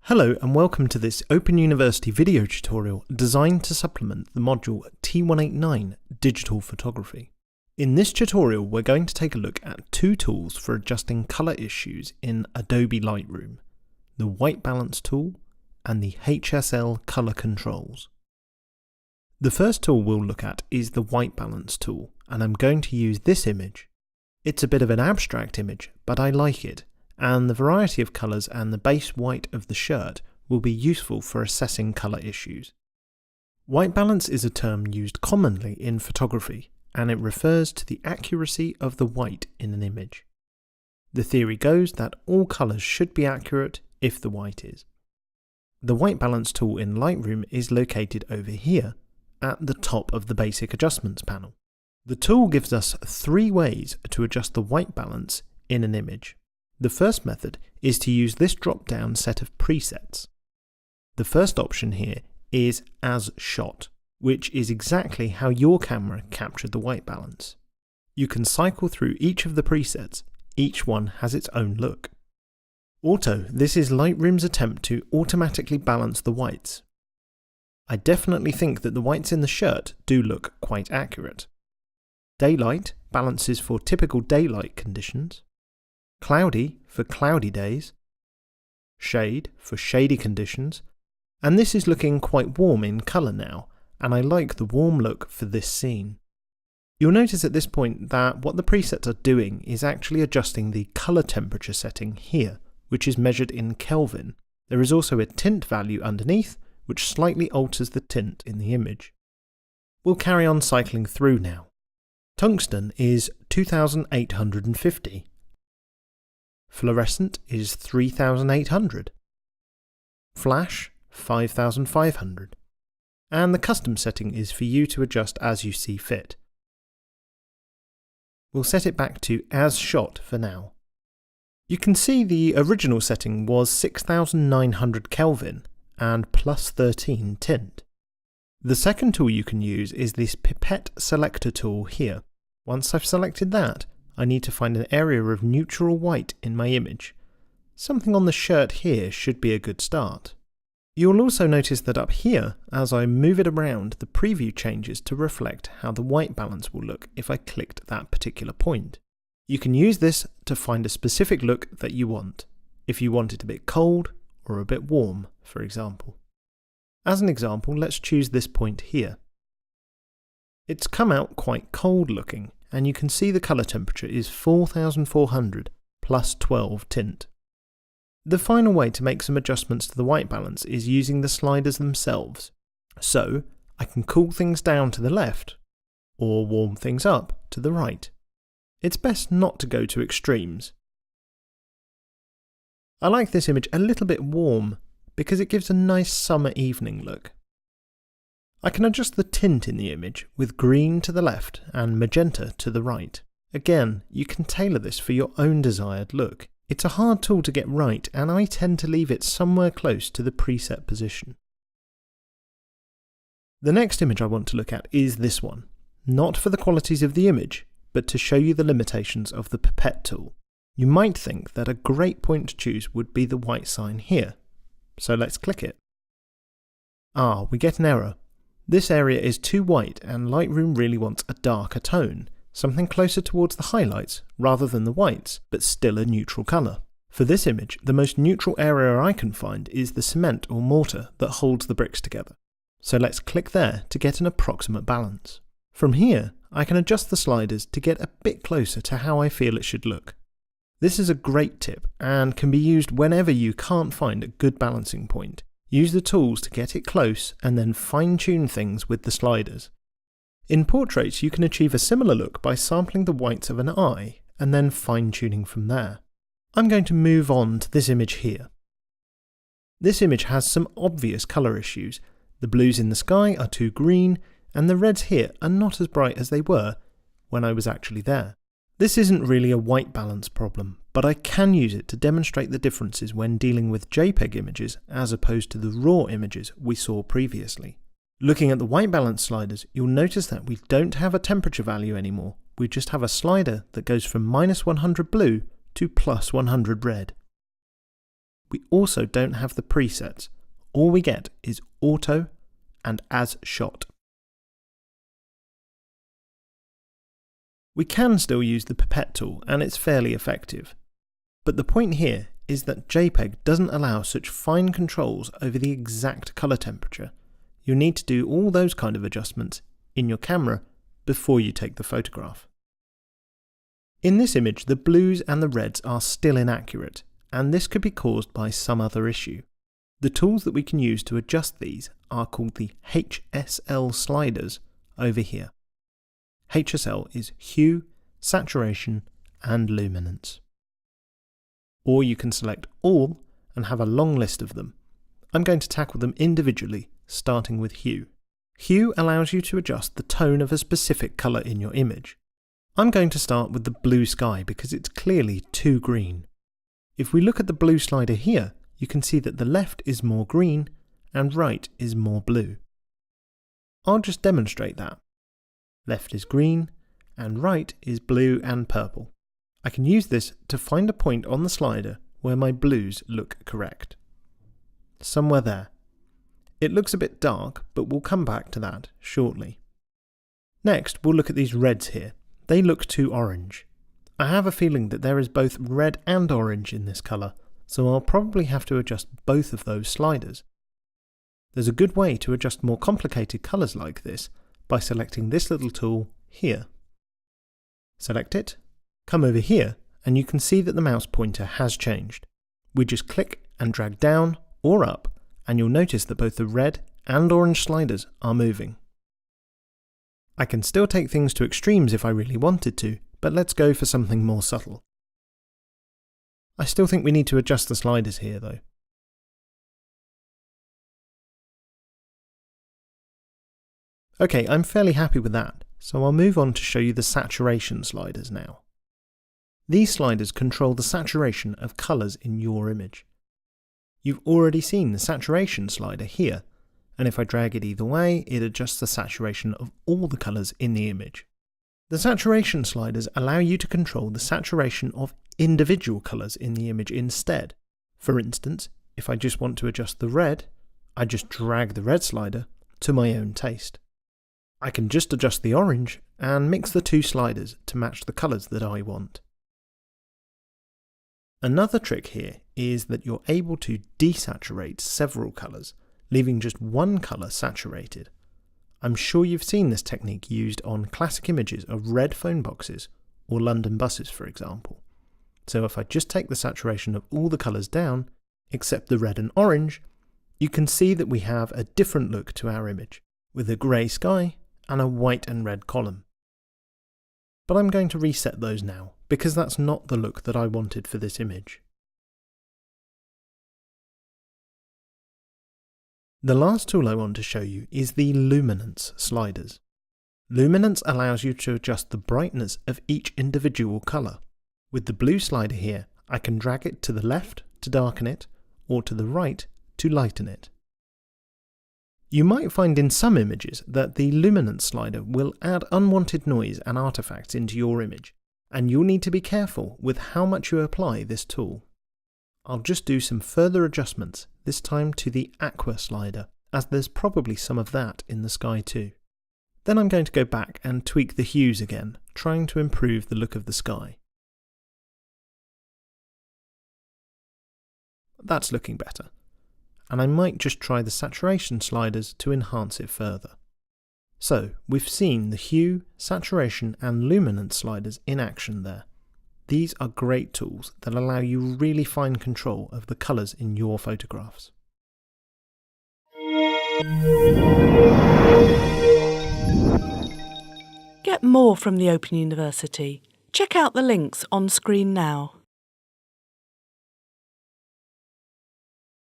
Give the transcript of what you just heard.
Hello and welcome to this Open University video tutorial designed to supplement the module T189 Digital Photography. In this tutorial we're going to take a look at two tools for adjusting colour issues in Adobe Lightroom, the White Balance tool and the Hsl Colour Controls. The first tool we'll look at is the White Balance tool, and I'm going to use this image. It's a bit of an abstract image, but I like it, and the variety of colours and the base white of the shirt will be useful for assessing colour issues. White balance is a term used commonly in photography, and it refers to the accuracy of the white in an image. The theory goes that all colours should be accurate if the white is. The White Balance tool in Lightroom is located over here, at the top of the Basic Adjustments panel. The tool gives us three ways to adjust the white balance in an image. The first method is to use this drop-down set of presets. The first option here is As Shot, which is exactly how your camera captured the white balance. You can cycle through each of the presets, each one has its own look. Auto, this is Lightroom's attempt to automatically balance the whites. I definitely think that the whites in the shirt do look quite accurate. Daylight balances for typical daylight conditions. Cloudy for cloudy days, shade for shady conditions, and this is looking quite warm in colour now, and I like the warm look for this scene. You'll notice at this point that what the presets are doing is actually adjusting the colour temperature setting here, which is measured in Kelvin. There is also a tint value underneath, which slightly alters the tint in the image. We'll carry on cycling through now. Tungsten is 2850. Fluorescent is 3800, Flash 5500, and the custom setting is for you to adjust as you see fit. We'll set it back to As Shot for now. You can see the original setting was 6900 Kelvin and plus 13 tint. The second tool you can use is this Pipette Selector tool here. Once I've selected that, I need to find an area of neutral white in my image. Something on the shirt here should be a good start. You'll also notice that up here, as I move it around, the preview changes to reflect how the white balance will look if I clicked that particular point. You can use this to find a specific look that you want, if you want it a bit cold or a bit warm, for example. As an example, let's choose this point here. It's come out quite cold looking, and you can see the colour temperature is 4400 plus 12 tint. The final way to make some adjustments to the white balance is using the sliders themselves. So, I can cool things down to the left, or warm things up to the right. It's best not to go to extremes. I like this image a little bit warm, because it gives a nice summer evening look. I can adjust the tint in the image with green to the left and magenta to the right. Again, you can tailor this for your own desired look. It's a hard tool to get right, and I tend to leave it somewhere close to the preset position. The next image I want to look at is this one, not for the qualities of the image, but to show you the limitations of the Pipette tool. You might think that a great point to choose would be the white sign here, so let's click it. We get an error. This area is too white and Lightroom really wants a darker tone, something closer towards the highlights rather than the whites, but still a neutral colour. For this image, the most neutral area I can find is the cement or mortar that holds the bricks together. So let's click there to get an approximate balance. From here, I can adjust the sliders to get a bit closer to how I feel it should look. This is a great tip and can be used whenever you can't find a good balancing point. Use the tools to get it close and then fine-tune things with the sliders. In portraits, you can achieve a similar look by sampling the whites of an eye and then fine-tuning from there. I'm going to move on to this image here. This image has some obvious colour issues. The blues in the sky are too green and the reds here are not as bright as they were when I was actually there. This isn't really a white balance problem, but I can use it to demonstrate the differences when dealing with JPEG images as opposed to the RAW images we saw previously. Looking at the white balance sliders, you'll notice that we don't have a temperature value anymore, we just have a slider that goes from -100 blue to +100 red. We also don't have the presets. All we get is auto and as shot. We can still use the Pipette tool and it's fairly effective. But the point here is that JPEG doesn't allow such fine controls over the exact colour temperature. You'll need to do all those kind of adjustments in your camera before you take the photograph. In this image, the blues and the reds are still inaccurate, and this could be caused by some other issue. The tools that we can use to adjust these are called the Hsl Sliders over here. Hsl is hue, saturation, and luminance. Or you can select all and have a long list of them. I'm going to tackle them individually, starting with hue. Hue allows you to adjust the tone of a specific colour in your image. I'm going to start with the blue sky because it's clearly too green. If we look at the blue slider here, you can see that the left is more green and right is more blue. I'll just demonstrate that. Left is green and right is blue and purple. I can use this to find a point on the slider where my blues look correct. Somewhere there. It looks a bit dark, but we'll come back to that shortly. Next, we'll look at these reds here. They look too orange. I have a feeling that there is both red and orange in this colour, so I'll probably have to adjust both of those sliders. There's a good way to adjust more complicated colours like this by selecting this little tool here. Select it, come over here, and you can see that the mouse pointer has changed. We just click and drag down or up, and you'll notice that both the red and orange sliders are moving. I can still take things to extremes if I really wanted to, but let's go for something more subtle. I still think we need to adjust the sliders here though. Okay, I'm fairly happy with that, so I'll move on to show you the saturation sliders now. These sliders control the saturation of colours in your image. You've already seen the saturation slider here, and if I drag it either way, it adjusts the saturation of all the colours in the image. The saturation sliders allow you to control the saturation of individual colours in the image instead. For instance, if I just want to adjust the red, I just drag the red slider to my own taste. I can just adjust the orange and mix the two sliders to match the colours that I want. Another trick here is that you're able to desaturate several colours, leaving just one colour saturated. I'm sure you've seen this technique used on classic images of red phone boxes or London buses, for example. So if I just take the saturation of all the colours down, except the red and orange, you can see that we have a different look to our image, with a grey sky and a white and red column. But I'm going to reset those now, because that's not the look that I wanted for this image. The last tool I want to show you is the Luminance Sliders. Luminance allows you to adjust the brightness of each individual colour. With the blue slider here, I can drag it to the left to darken it, or to the right to lighten it. You might find in some images that the Luminance slider will add unwanted noise and artifacts into your image, and you'll need to be careful with how much you apply this tool. I'll just do some further adjustments, this time to the Aqua slider, as there's probably some of that in the sky too. Then I'm going to go back and tweak the hues again, trying to improve the look of the sky. That's looking better. And I might just try the saturation sliders to enhance it further. So, we've seen the hue, saturation and luminance sliders in action there. These are great tools that allow you really fine control of the colours in your photographs. Get more from the Open University. Check out the links on screen now.